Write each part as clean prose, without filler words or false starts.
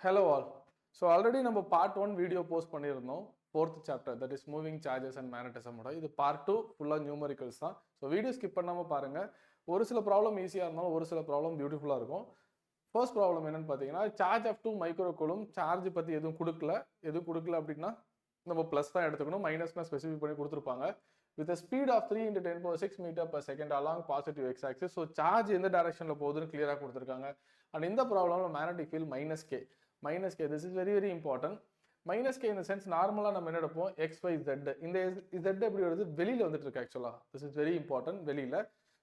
Hello all. So already நம்ம part 1 video post பண்ணியிருந்தோம் 4th chapter that is moving charges and magnetism ஓட. இது part 2 ஃபுல்லா numericals தான். ஸோ வீடியோ ஸ்கிப் பண்ணாம பாருங்க. ஒரு சில ப்ராப்ளம் ஈஸியாக இருந்தாலும் ஒரு சில ப்ராப்ளம் பியூட்டிஃபுல்லாக இருக்கும். ஃபர்ஸ்ட் ப்ராப்ளம் என்னன்னு பார்த்தீங்கன்னா charge off 2 micro coulomb charge பற்றி எதுவும் கொடுக்கல அப்படின்னா நம்ம ப்ளஸ் தான் எடுத்துக்கணும், மைனஸ்னா ஸ்பெசிஃபை பண்ணி கொடுத்துருப்பாங்க. with a speed of 3 × 10⁶ meter per second along positive x axis. So charge எந்த டைரக்ஷனில் போகுதுன்னு கிளியராக கொடுத்துருக்காங்க. அண்ட் இந்த ப்ராப்ளம்ல magnetic field -k. This is very very important. -k in the sense நார்மலாக நம்ம என்ன எடுப்போம் x y z. இந்த z எப்படி வருது, வெளியில் வந்துட்டு இருக்கு ஆக்சுவலாக. திஸ் இஸ் வெரி இம்பார்ட்டன்ட், வெளியில்.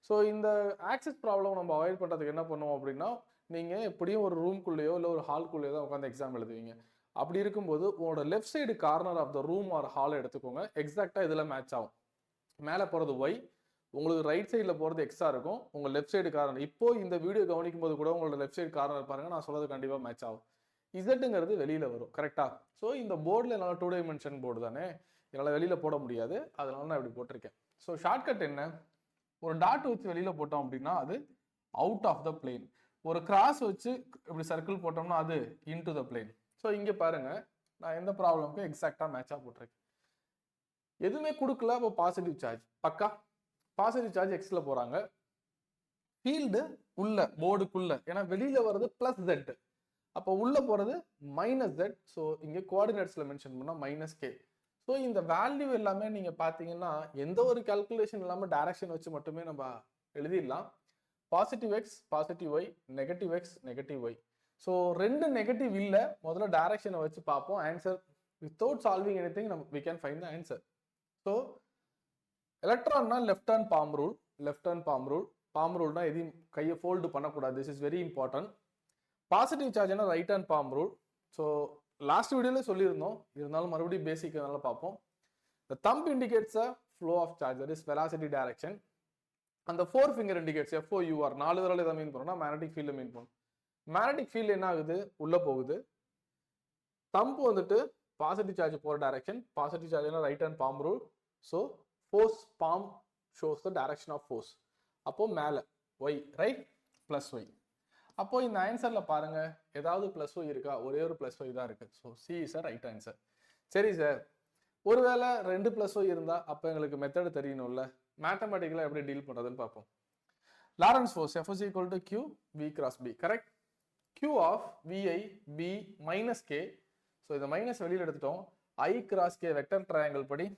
ஸோ இந்த ஆக்சிஸ் ப்ராப்ளம் நம்ம அவாய்ட் பண்ணுறதுக்கு என்ன பண்ணுவோம் அப்படின்னா, நீங்கள் எப்படியும் ஒரு ரூம்குள்ளேயோ இல்லை ஒரு ஹால்குள்ளேயோ தான் உட்காந்து எக்ஸாம் எழுதுவீங்க. அப்படி இருக்கும்போது உங்களோட left side corner of the room or hall எடுத்துக்கோங்க. எக்ஸாக்டாக இதில் மேட்ச் ஆகும். மேலே போகிறது ஒய், உங்களுக்கு ரைட் சைடில் போகிறது எக்ஸாக இருக்கும். உங்கள் லெஃப்ட் சைடு கார்னர் இப்போ இந்த வீடியோ கவனிக்கும் போது கூட உங்களோட லெஃப்ட் சைடு கார்னர் பாருங்க, நான் சொல்றது கண்டிப்பாக மேட்ச் ஆகும். இசட்டுங்கிறது வெளியில் வரும், கரெக்டாக. ஸோ இந்த போர்டில் என்னால் 2 டைமென்ஷன் போர்டு தானே, என்னால் வெளியில் போட முடியாது, அதனால நான் இப்படி போட்டிருக்கேன். ஸோ ஷார்ட்கட் என்ன, ஒரு டாட் வச்சு வெளியில் போட்டோம் அப்படின்னா அது அவுட் ஆஃப் த பிளேன். ஒரு கிராஸ் வச்சு இப்படி சர்க்கிள் போட்டோம்னா அது இன்டு த பிளேன். ஸோ இங்கே பாருங்க, நான் எந்த ப்ராப்ளமுக்கும் எக்ஸாக்டாக மேட்சாக போட்டிருக்கேன். எதுவுமே கொடுக்கல, அப்போ பாசிட்டிவ் சார்ஜ் பக்கா. பாசிட்டிவ் சார்ஜ் எக்ஸ்ல போறாங்க. ஃபீல்டு உள்ள போர்டுக்குள்ள, ஏன்னா வெளியில வர்றது +z, அப்போ உள்ள போறது -z. ஸோ இங்க கோஆர்டினேட்ஸ்ல மென்ஷன் பண்ணா -k. ஸோ இந்த வேல்யூ எல்லாமே நீங்க பாத்தீங்கன்னா எந்த ஒரு கால்குலேஷன் இல்லாம டைரக்ஷன் வச்சு மட்டுமே நம்ம எழுதிடலாம். Positive x positive y, negative x negative y. So ரெண்டு நெகட்டிவ் இல்ல, முதல்ல டைரக்ஷனை வச்சு பார்ப்போம். Answer without solving anything we can find the answer. So எலக்ட்ரான்னா left hand palm rule. Left hand palm rule, palm ரூல்னா எதையும் கையை ஃபோல்டு பண்ணக்கூடாது. This is very important. Positive சார்ஜ்னா right hand palm rule. So last வீடியோல சொல்லியிருந்தோம், இருந்தாலும் மறுபடியும் பேசிக் அதனால பார்ப்போம். The thumb indicates a flow of charge, that is velocity direction. And the forefinger indicates FOUR. 4 விரல் எதை மீன் பண்ணோம்னா மேக்னெட்டிக் ஃபீல்டு மீன் பண்ணும். மேக்னெட்டிக் ஃபீல்டு என்ன ஆகுது, உள்ள போகுது. தம்ப் வந்துட்டு பாசிட்டிவ் சார்ஜ் போற டைரக்ஷன். பாசிட்டிவ் சார்ஜ்னா right hand palm rule. So force palm shows the direction of force. அப்போ மேலே ஒய், ரைட், +y. அப்போ இந்த ஆன்சர்ல பாருங்க, ஏதாவது +y இருக்கா, ஒரே ஒரு +y தான் இருக்கு. So C is right answer. சரி சார், ஒருவேளை 2 +y இருந்தா அப்போ எங்களுக்கு மெத்தட் தெரியணும்ல, மேத்தமெட்டிக்கலா எப்படி டீல் பண்றதுன்னு பார்ப்போம். Lorentz force F is equal to Q V cross B, correct. Q of VI B -k. So இந்த மைனஸ் வெளியில் எடுத்துட்டோம். I cross K vector triangle படி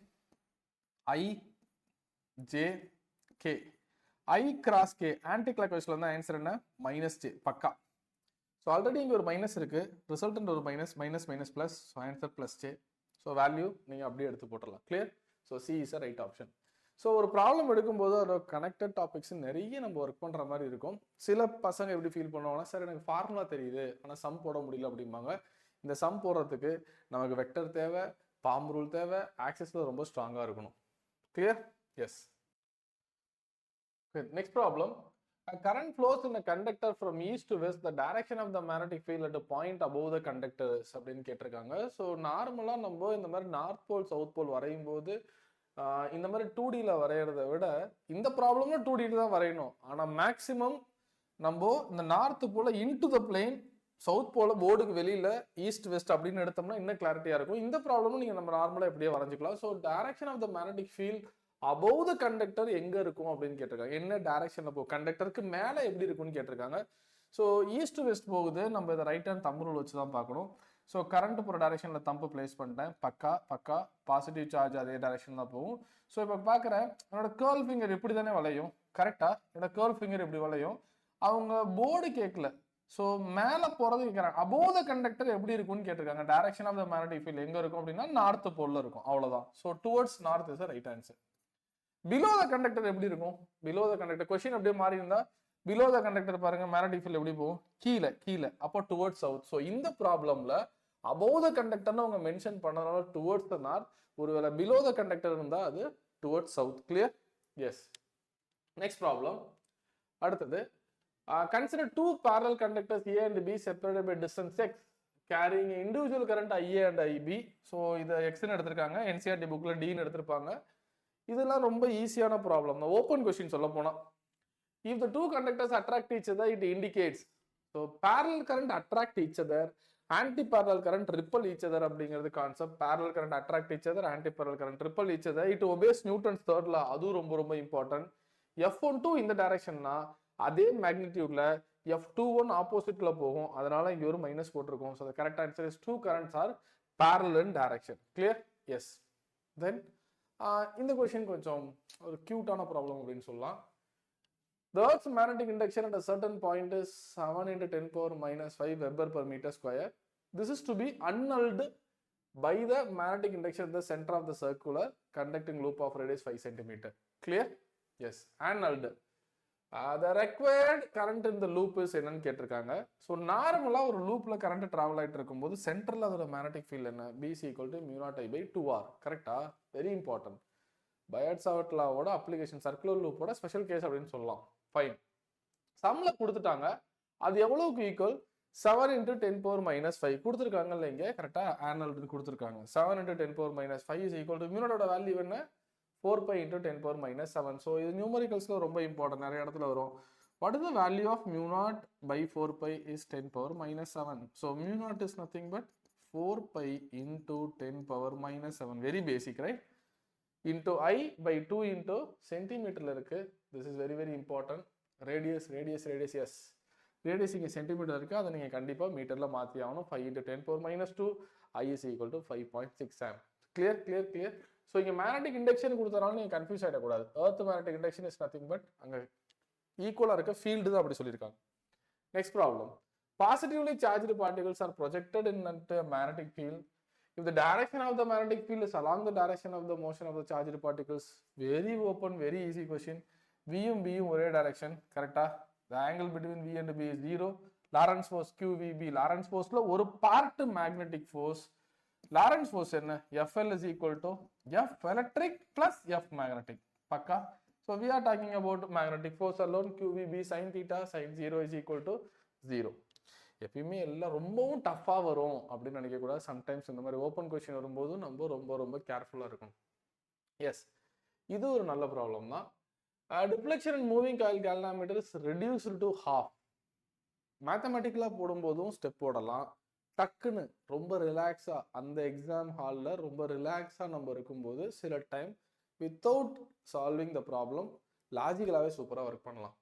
I J K. I cross K anti clock வைஸ்ல இருந்தா answer என்ன, -j பக்கா. So already இங்க ஒரு மைனஸ் இருக்கு, ரிசல்டன்ட் ஒரு minus, minus plus, so answer +j. So value நீங்க அப்படியே எடுத்து போட்டுடலாம். Clear. So C is right option. So ஒரு ப்ராப்ளம் எடுக்கும்போது அதோட கனெக்டட் டாபிக்ஸ் நிறைய நம்ம ஒர்க் பண்ற மாதிரி இருக்கும். சில பசங்க எப்படி ஃபீல் பண்ணுவாங்கன்னா, சார் எனக்கு ஃபார்முலா தெரியுது ஆனால் சம் போட முடியல அப்படிம்பாங்க. இந்த சம் போடுறதுக்கு நமக்கு வெக்டர் தேவை, பாம் ரூல் தேவை, ஆக்சஸ்ல ரொம்ப ஸ்ட்ராங்கா இருக்கணும். Clear? Yes. Next problem. A current flows in a conductor from east to west. The direction of the magnetic field at a point above the conductor அப்படின்னு கேட்டிருக்காங்க. ஸோ நார்மலாக நம்ம இந்த மாதிரி நார்த் போல் சவுத் போல் வரையும் போது இந்த மாதிரி 2Dல வரைகிறத விட இந்த ப்ராப்ளமும் 2D தான் வரையணும். ஆனால் மேக்சிமம் நம்ம இந்த நார்த் போல இன்டு த பிளேன், சவுத் போல போர்டுக்கு வெளியில ஈஸ்ட் வெஸ்ட் அப்படின்னு எடுத்தோம்னா இன்னும் கிளாரிட்டியா இருக்கும். இந்த ப்ராப்ளமும் நீங்க நம்ம நார்மலா எப்படியே வரைஞ்சிக்கலாம். So direction of the magnetic field above the conductor எங்க இருக்கும் அப்படின்னு கேட்டிருக்காங்க. என்ன டைரக்ஷன்ல போகும், கண்டக்டருக்கு மேல எப்படி இருக்கும்னு கேட்டிருக்காங்க. ஸோ ஈஸ்ட் வெஸ்ட் போகுது, நம்ம இதை ரைட் ஹேண்ட் தம்ப் ரூல் வச்சு தான் பார்க்கணும். ஸோ கரண்ட் போகிற டைரக்ஷன்ல தம்பு பிளேஸ் பண்ணிட்டேன். பக்கா பாசிட்டிவ் சார்ஜ் அதே டைரக்ஷன் தான் போகும். ஸோ இப்போ பார்க்குறேன், என்னோட கேர்ள் ஃபிங்கர் இப்படி தானே வளையும், கரெக்டா. என்னோட கேர்ள் ஃபிங்கர் இப்படி வளையும். அவங்க போர்டு கேட்கல, ஸோ மேலே போகிறது கேட்குறாங்க. அபோவ் த கண்டக்டர் எப்படி இருக்கும்னு கேட்டிருக்காங்க. Direction of the magnetic field எங்கே இருக்கும் அப்படின்னா நார்த் போல்ல இருக்கும், அவ்வளோதான். So towards north is right answer. Below the conductor எப்படி இருக்கும், பிலோ த கண்டக்டர் கொஸ்டின் அப்படியே மாறி இருந்தா பிலோ த கண்டக்டர் பாருங்க, மேக்னெட்டிக் ஃபீல்ட் எப்படி போகும், கீழே, அப்போ டுவர்ட்ஸ் சவுத். ஸோ இந்த ப்ராப்ளம்ல அபோவ் த கண்டக்டர்னு அவங்க மென்ஷன் பண்ணதுனால டுவர்ட்ஸ் த நார்த், ஒருவேளை பிலோ த கண்டக்டர் இருந்தா அது towards south. Clear? Yes. Next problem. அடுத்தது, consider 2 parallel conductors A and B separated by distance x carrying individual current IA and IB. So இதை எக்ஸ்னு எடுத்திருக்காங்க, NCERT புக்ல டின்னு எடுத்திருப்பாங்க. இதெல்லாம் ரொம்ப ஈஸியான ப்ராப்ளம் தான், ஓப்பன் கொஸ்டின் சொல்ல போனா. If the two conductors attract each other, it indicates. So parallel current attract each other anti parallel current repel each other அப்படிங்கிறது concept. Parallel current attract each other, anti parallel current repel each other. It obeys Newton's third law, அதுவும் ரொம்ப ரொம்ப important. F12 இந்த டைரக்ஷன்னா அதே மேக்னிடியூட்ல F21 ஆப்போசிட்ல போகும், அதனால இங்க ஒரு மைனஸ் போட்டிருக்கோம். So correct answer is 2 currents are parallel in direction. Clear? Yes. Then இந்த கொஸ்டின் கொஞ்சம் ஒரு கியூட்டான ப்ராப்ளம் அப்படின்னு சொல்லலாம். The Earth's magnetic induction at a certain point is 7 × 10⁻⁻5 Weber per meter square. This is to be annulled by the magnetic induction at the center of the circular conducting loop of radius 5 cm. Clear? Yes. Annulled. The required current in the loop is என்னன்னு கேட்டிருக்காங்க. So நார்மலாக ஒரு லூப்பில் current travel ஆகிட்டு இருக்கும்போது சென்டரில் அதோட magnetic field என்ன? B is equal to μ0I/2R. கரெக்டா? Very important. பயாட்-சாவர்ட் லாவோட அப்ளிகேஷன், சர்க்குலர் லூப்போட ஸ்பெஷல் கேஸ் அப்படின்னு சொல்லலாம். ஃபைன். சம்ல கொடுத்துட்டாங்க, அது எவ்வளவுக்கு ஈக்குவல்? 7 × 10⁻⁻5 கொடுத்துருக்காங்கல்ல இங்கே, கரெக்டா? ஆனல் கொடுத்துருக்காங்க. 7 × 10⁻⁻5 is equal to μ0 வேல்யூ என்ன? 4π × 10⁻⁻7. ஸோ இது நியூமரிக்கல்ஸ்ல ரொம்ப இம்பார்ட்டன்ட், நிறைய இடத்துல வரும். What is the value of μ0/4π is 10⁻⁻7. So μ0 is nothing but 4π × 10⁻⁻7. Very basic, right? into I/2 into சென்டிமீட்டர்ல இருக்கு. This is very very important. Radius s, radius இங்கே சென்டிமீட்டர் இருக்கு, அதை நீங்க கண்டிப்பா மீட்டர்ல மாத்தி ஆகணும். 5 × 10⁻⁻2. I is equal to 5.6 amp. Clear. So இங்க மேக்னெட்டிக் இண்டக்ஷன் கொடுத்தனால நீங்க கன்ஃபியூஸ் ஆகிடக்கூடாது. Earth magnetic induction is nothing but அங்க ஈக்குவலா இருக்க ஃபீல்டு தான் அப்படி சொல்லியிருக்காங்க. Next problem. Positively charged particles are projected in magnetic field. If the direction of the magnetic field is along the direction of the motion of the charged particles, very open, very easy question. V யும் B யும் ஒரே direction, கரெக்டா? The angle between V and B is 0. Lorentz force QVB. Lorentz forceல ஒரு part magnetic force. Lorentz force என்ன? FL is equal to F electric plus F magnetic. பக்கா? So we are talking about magnetic force alone. QVB sin theta sin 0 is equal to 0. எப்பயுமே எல்லாம் ரொம்பவும் டஃப்பாக வரும் அப்படின்னு நினைக்கக்கூடாது. சம்டைம்ஸ் இந்த மாதிரி ஓப்பன் கொஸ்டின் வரும்போது நம்ம ரொம்ப கேர்ஃபுல்லாக இருக்கணும். எஸ், இது ஒரு நல்ல ப்ராப்ளம் தான். Deflection in moving coil galvanometer is reduced to half. மேத்தமெட்டிக்கலாக போடும்போதும் ஸ்டெப் போடலாம். டக்குன்னு ரொம்ப ரிலாக்ஸாக அந்த எக்ஸாம் ஹாலில் ரொம்ப ரிலாக்ஸாக நம்ம இருக்கும்போது சில time without solving the problem லாஜிக்கலாகவே சூப்பராக ஒர்க் பண்ணலாம்.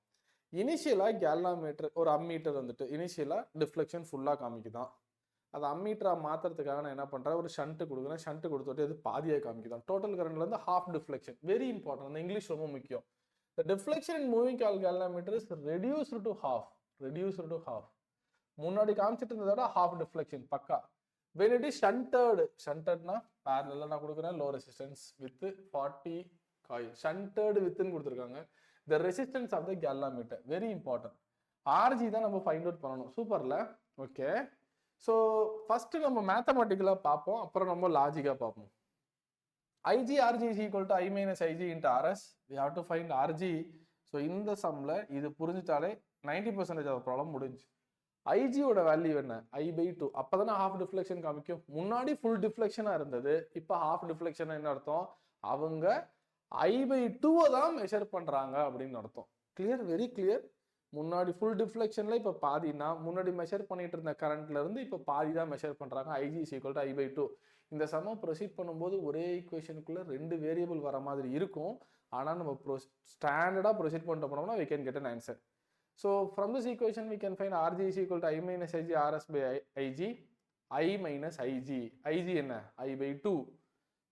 இனிஷியலாக கேல்வாமீட்டர் ஒரு அம்மீட்டர் வந்துட்டு இனிஷியலாக டிஃப்ளெக்ஷன் ஃபுல்லாக காமிக்குதான். அதை அம்மீட்டராக மாற்றுறதுக்காக நான் என்ன பண்ணுறேன், ஒரு ஷண்ட்டு கொடுக்குறேன். ஷண்ட்டு கொடுத்துட்டு அது பாதியாக காமிக்குதான். டோட்டல் கரண்ட்லேருந்து ஹாஃப் டிஃப்ளெக்ஷன். வெரி இம்பார்ட்டன்ட், அந்த இங்கிலீஷ் ரொம்ப முக்கியம். The deflection in moving galvanometer is reduced to half. முன்னாடி காமிச்சிட்டு இருந்ததோட ஹாஃப் டிஃப்ளெக்ஷன் பக்கா. when it is shunted parallel நான் கொடுக்குறேன் low resistance with 40 coil. shunted within கொடுத்துருக்காங்க. the resistance of the galvanometer very important. RG தான் நம்ம ஃபைண்ட் அவுட் பண்ணணும். சூப்பர்ல. ஓகே, ஸோ ஃபர்ஸ்ட் நம்ம மேத்தமெட்டிக்கலா பார்ப்போம், அப்புறம் நம்ம லாஜிக்கா பார்ப்போம். IG RG is equal to I minus IG into RS. We have to find RG. So இந்த சம்ல இது புரிஞ்சுட்டாலே 90% ஆஃப் ப்ராப்ளம் முடிஞ்சு. IG ஓட வேல்யூ என்ன? I/2. அப்பதானே ஹாஃப் டிஃப்ளெக்ஷன் காமிக்கும். முன்னாடி ஃபுல் டிஃப்ளெக்ஷனா இருந்தது, இப்போ ஹாஃப் டிஃப்ளெக்ஷன் என்ன அர்த்தம்? அவங்க I/2 தான் மெஷர் பண்றாங்க அப்படின்னு அர்த்தம். Clear, very clear. முன்னாடி ஃபுல் டிஃப்ளெக்ஷன்ல இப்போ பாதினா, முன்னாடி மெஷர் பண்ணிட்டு இருந்த கரண்ட்ல இருந்து இப்போ பாதி தான் மெஷர் பண்றாங்க. IG is equal to I/2. இந்த சம ப்ரொசீட் பண்ணும்போது ஒரே ஈக்குவேஷனுக்குள்ள 2 வேரியபிள் வர மாதிரி இருக்கும். ஆனால் நம்ம ஸ்டாண்டர்டாக ப்ரொசீட் பண்ணிட்டு போனோம்னா we can get an answer. So from this equation we can find RG is equal to I minus IG RS by IG. I minus IG. IG என்ன? I/2.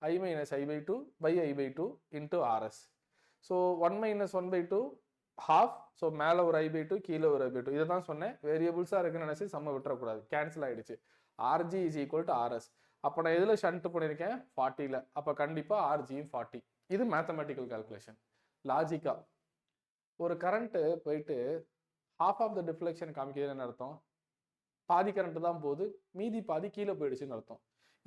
I minus I/2 by I/2 into RS. So 1 minus 1/2 half. So மேலே ஒரு I/2 கீழே ஒரு I/2. இதை தான் சொன்னேன், வேரியபிள்ஸாக இருக்குன்னு நினச்சி சம்ம விட்டுறக்கூடாது, கேன்சல் ஆகிடுச்சு. RG is equal to RS. அப்போ நான் எதில் ஷண்ட் பண்ணியிருக்கேன்? 40ல். அப்போ கண்டிப்பாக RGயும் 40. இது மேத்தமெட்டிக்கல் கால்குலேஷன். லாஜிக்கா ஒரு கரண்ட்டு போயிட்டு ஹாஃப் ஆஃப் த டிஃப்ளெக்ஷன் காமிக்கிறதுன்னு அர்த்தம், பாதி கரண்ட் தான் போகுது, மீதி பாதி கீழே போயிடுச்சுன்னு அர்த்தம்.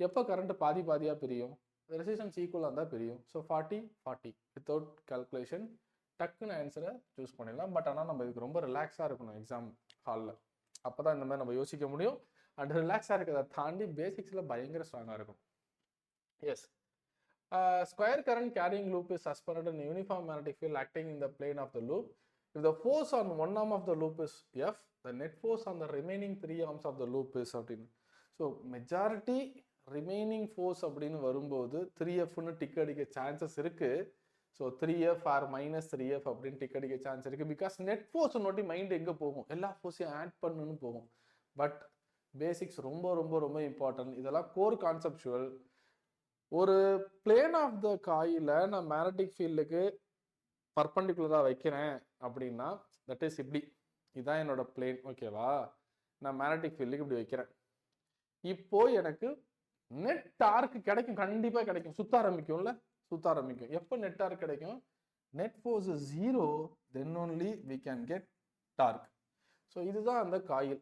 எப்போ கரண்ட் பாதியாக பிரியும்? ரெசிஸ்டன்ஸ் ஈக்குவலாக இருந்தால் பிரியும். ஸோ 40 வித்தவுட் கால்குலேஷன் டக்குன்னு ஆன்சரை சூஸ் பண்ணிடலாம். பட் ஆனால் நம்ம இதுக்கு ரொம்ப ரிலாக்ஸாக இருக்கணும் எக்ஸாம் ஹாலில். அப்போ தான் இந்த மாதிரி நம்ம யோசிக்க முடியும். அண்ட் ரிலாக்ஸாக இருக்கிறத தாண்டி பேசிக்ஸில் பயங்கர ஸ்ட்ராங்காக இருக்கும். Yes, square current carrying loop is suspended in uniform magnetic field acting in the plane of the loop. If the force on one arm of the loop is F, the net force on the remaining 3 arms of the loop is அப்படின்னு. So majority remaining force அப்படின்னு வரும்போது 3Fன்னு tick அடிக்க chances இருக்கு. So 3F R -3F அப்படின்னு tick அடிக்க chance இருக்கு. Because net force naughty mind எங்கே போகும், எல்லா ஃபோர்ஸையும் ஆட் பண்ணுன்னு போகும். பட் பேசிக்ஸ் ரொம்ப ரொம்ப ரொம்ப இம்பார்ட்டன்ட். இதெல்லாம் கோர் கான்செப்சுவல். ஒரு பிளேன் ஆஃப் த காயில நான் மேக்னெட்டிக் ஃபீல்டுக்கு பர்பண்டிகுலராக வைக்கிறேன் அப்படின்னா தட் இஸ் இப்படி, இதுதான் என்னோட பிளேன். ஓகேவா, நான் மேக்னெட்டிக் ஃபீல்டுக்கு இப்படி வைக்கிறேன். இப்போ எனக்கு நெட் டார்க் கிடைக்கும், கண்டிப்பா கிடைக்கும். சுத்த ஆரம்பிக்கும்ல, சுத்த ஆரம்பிக்கும். எப்போ நெட் டார்க் கிடைக்கும், net force 0, then only we can get torque. So இதுதான் அந்த காயில்.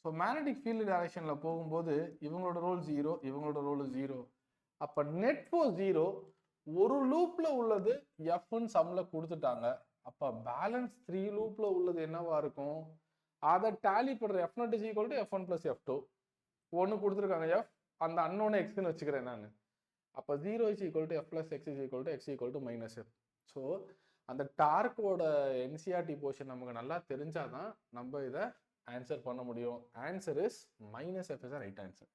ஸோ மேக்னெட்டிக் ஃபீல்டு டைரக்ஷன்ல போகும்போது இவங்களோட ரோல் 0, இவங்களோட ரோல் 0. அப்ப நெட் ஃபோர்ஸ் 0, ஒரு லூப்ல உள்ளது எஃப்னு சம்ல கொடுத்துட்டாங்க. அப்ப பேலன்ஸ் 3 லூப்ல உள்ளது என்னவா இருக்கும், அதை டேலி பண்ற F naught is equal to F1 + F2. ஒன்று கொடுத்துருக்காங்க எஃப், அந்த அன்னோனை எக்ஸ்ன்னு வச்சுக்கிறேன் நான். அப்போ 0 is equal to F plus X is equal to X equal to -F. So அந்த டார்க்கோட என்சிஆர்டி போர்ஷன் நமக்கு நல்லா தெரிஞ்சாதான் நம்ம இதை ஆன்சர் பண்ண முடியும். Answer is -F is right answer.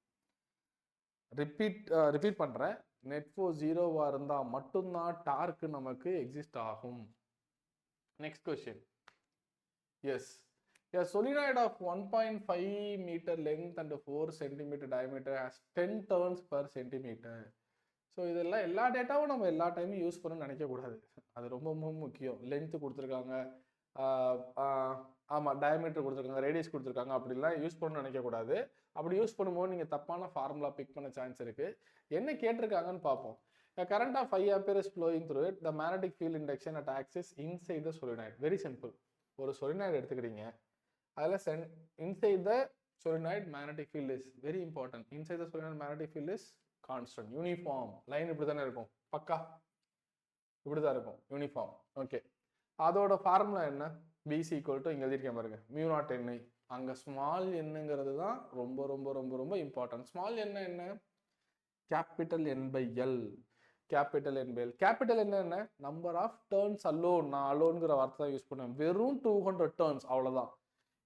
Repeat பண்றேன், நெட் ஃபோர்ஸ் 0வா இருந்தா மட்டும்தான் டார்க் நமக்கு எக்ஸிஸ்ட் ஆகும். Next question. Yes, a solenoid of 1.5 meter length and 4 centimeter diameter has 10 turns per centimeter. So இதெல்லாம் எல்லா டேட்டாவும் நம்ம எல்லா டைமும் யூஸ் பண்ணணும்னு நினைக்கக்கூடாது. அது ரொம்ப ரொம்ப முக்கியம். லென்த்து கொடுத்துருக்காங்க, ஆமாம் டயமீட்டர் கொடுத்துருக்காங்க, ரேடியஸ் கொடுத்துருக்காங்க, அப்படிலாம் யூஸ் பண்ணணும்னு நினைக்கக்கூடாது. அப்படி யூஸ் பண்ணும்போது நீங்கள் தப்பான ஃபார்முலா பிக் பண்ண சான்ஸ் இருக்குது. என்ன கேட்டிருக்காங்கன்னு பார்ப்போம். A current of 5 ampere is flowing through it. The magnetic field induction at axis inside the solenoid. Very simple. ஒரு solenoid எடுத்துக்கிறீங்க, அதில் inside the solenoid magnetic field is very important. Inside the solenoid magnetic field is constant, uniform. Line இப்படி தானே இருக்கும், பக்கா இப்படி தான் இருக்கும், யூனிஃபார்ம். ஓகே, அதோட ஃபார்முலா என்ன, பிசி ஈக்குவல் டு இங்கே எழுதியிருக்கேன் பாருங்க, μ0 n. அங்கே ஸ்மால் என்னங்கிறது தான் ரொம்ப ரொம்ப ரொம்ப ரொம்ப இம்பார்ட்டன்ட். ஸ்மால் என்ன, capital N/L. Capital N/L. Capital என்ன, நம்பர் ஆஃப் டர்ன்ஸ் அலோன். நான் அலோன்கிற வார்த்தை தான் யூஸ் பண்ணுவேன். வெறும் 200 டர்ன்ஸ், அவ்வளோதான்.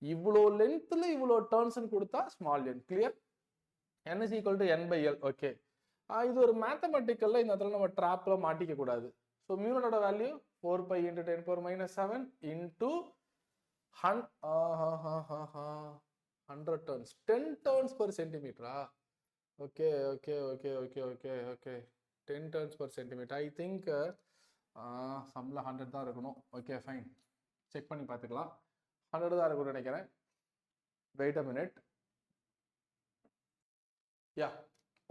இவ்வளோ லென்த்தில் இவ்வளோ டர்ன்ஸ்ன்னு கொடுத்தா small n. Clear? n is equal to N/L. Okay, இது ஒரு மேத்தமெட்டிக்கல்ல இந்த இடத்துல நம்ம ட்ராப்ல மாட்டிக்க கூடாது. ஸோ மியூனோட value 4 pi × 10⁻⁷ into 100 turns. 10 turns per சென்டிமீட்டரா? Okay okay okay okay okay okay 10 turns per centimeter. I think சம்மில் 100 தான் இருக்கணும். ஓகே ஃபைன், செக் பண்ணி பார்த்துக்கலாம். 100 தான் இருக்கும்னு நினைக்கிறேன். Wait a minute. Yeah,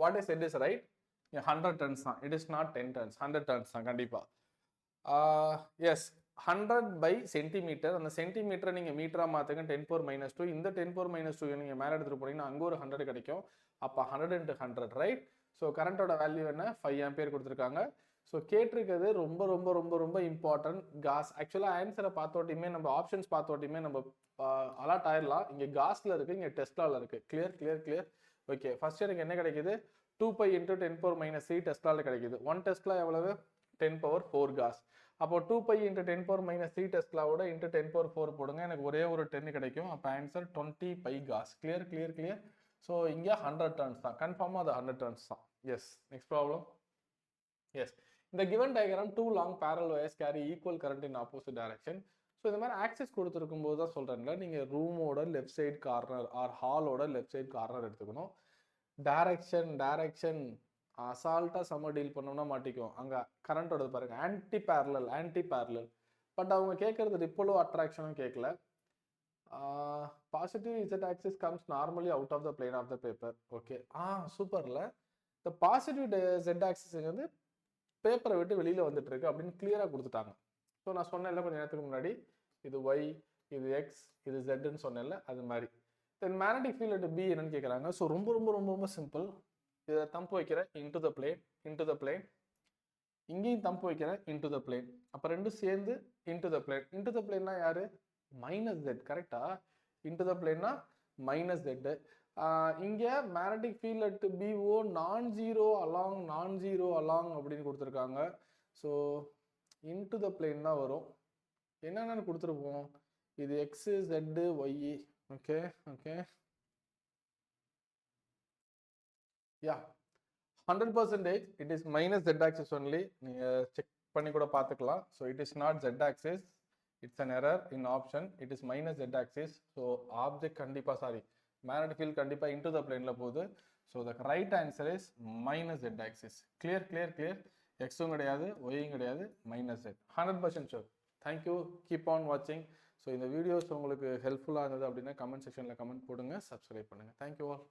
what I said is right. 100 turns தான், it is not 10 turns. 100 turns தான் கண்டிப்பாக. Yes, 100 by centimetre. அந்த சென்டிமீட்டரை நீங்கள் மீட்டராக மாற்றுங்க, 10⁻². இந்த 10⁻² நீங்கள் மேலே எடுத்துகிட்டு போனீங்கன்னா அங்கே ஒரு 100 கிடைக்கும். அப்போ 100 × 100, ரைட்? ஸோ கரண்டோட வேல்யூ என்ன, 5 ஆம்பியர் கொடுத்துருக்காங்க. ஸோ கேட்டிருக்கிறது ரொம்ப ரொம்ப ரொம்ப ரொம்ப இம்பார்ட்டன்ட். காஸ். ஆக்சுவலாக ஆன்சரை பார்த்தோட்டியுமே, நம்ம ஆப்ஷன்ஸ் பார்த்தோட்டியுமே நம்ம அலாட் ஆயிடலாம். இங்கே காஸில் இருக்குது, இங்கே டெஸ்லாவில் இருக்குது. Clear clear clear. Okay, first எனக்கு என்ன கிடைக்குது, 2 pi × 10⁻³ டெஸ்லாவில் கிடைக்குது. 1 டெஸ்லா எவ்வளவு, 10⁴ காஸ். அப்போ 2 pi × 10⁻³ டெஸ்லாவோட × 10⁴ போடுங்க, எனக்கு ஒரே ஒரு 10 கிடைக்கும். அப்போ answer 20 pi gauss. Clear clear clear. So இங்கே 100 டர்ன்ஸ் தான், கன்ஃபார்மாக அது 100 டர்ன்ஸ் தான். Yes, next problem. எஸ், இந்த given diagram 2 long parallel wires carry equal current in opposite direction. So இந்த மாதிரி ஆக்சஸ் கொடுத்துருக்கும் போது தான் சொல்கிறேன்ல, நீங்கள் ரூமோட லெஃப்ட் சைட் கார்னர் ஆர் ஹாலோட லெஃப்ட் சைட் கார்னர் எடுத்துக்கணும். டைரக்ஷன் அசால்ட்டாக செம்ம டீல் பண்ணோம்னா மாட்டிக்கும். அங்கே கரண்டோட பாருங்க, ஆன்டி பேரலல். பட் அவங்க கேட்கறது ரிப்போலோ அட்ராக்ஷனும் கேட்கல. Positive Z axis comes normally out of the plane of the paper. Okay, சூப்பர்ல. இந்த பாசிட்டிவ் Z axis வந்து பேப்பரை விட்டு வெளியில் வந்துட்டு இருக்கு அப்படின்னு கிளியராக கொடுத்துட்டாங்க. ஸோ நான் சொன்னேன்ல கொஞ்சம் நேரத்துக்கு முன்னாடி, இது Y, இது X, இது Zன்னு சொன்னேன்ல, அது மாதிரி. தென் மேக்னெட்டிக் ஃபீல்ட் அட் B என்னன்னு கேட்குறாங்க. ஸோ ரொம்ப ரொம்ப ரொம்ப ரொம்ப சிம்பிள். இதை தம்பு வைக்கிறேன் இன்டு த பிளேன், இங்கேயும் தம்பு வைக்கிறேன் இன்டு த பிளேன். அப்போ ரெண்டும் சேர்ந்து into the plane. Into the பிளேன்னா யாரு, -Z. கரெக்டா? இன்டு த பிளேன்னா -Z. இங்கே magnetic field at BO non zero along அப்படின்னு கொடுத்துருக்காங்க. ஸோ இன்டு த பிளேன் தான் வரும். என்னென்னு கொடுத்துருப்போம், இது X, Z, Y. Okay okay, yeah 100% it is minus z axis only. நீங்கள் செக் பண்ணி கூட பார்த்துக்கலாம். So it is not z axis, it's an error in option. It is minus z axis. So object கண்டிப்பாக magnetic field கண்டிப்பாக into the பிளேனில் போகுது. So the right answer is minus z axis. Clear. எக்ஸும் கிடையாது, ஒய்யும் கிடையாது, minus z. 100% sure. Thank you, keep on வாட்சிங். So இந்த வீடியோஸ் உங்களுக்கு ஹெல்ப்ஃபுல்லாக இருந்தது அப்படின்னா கமெண்ட் செக்ஷனில் கமெண்ட் போடுங்க, சப்ஸ்கிரைப் பண்ணுங்கள். Thank you all.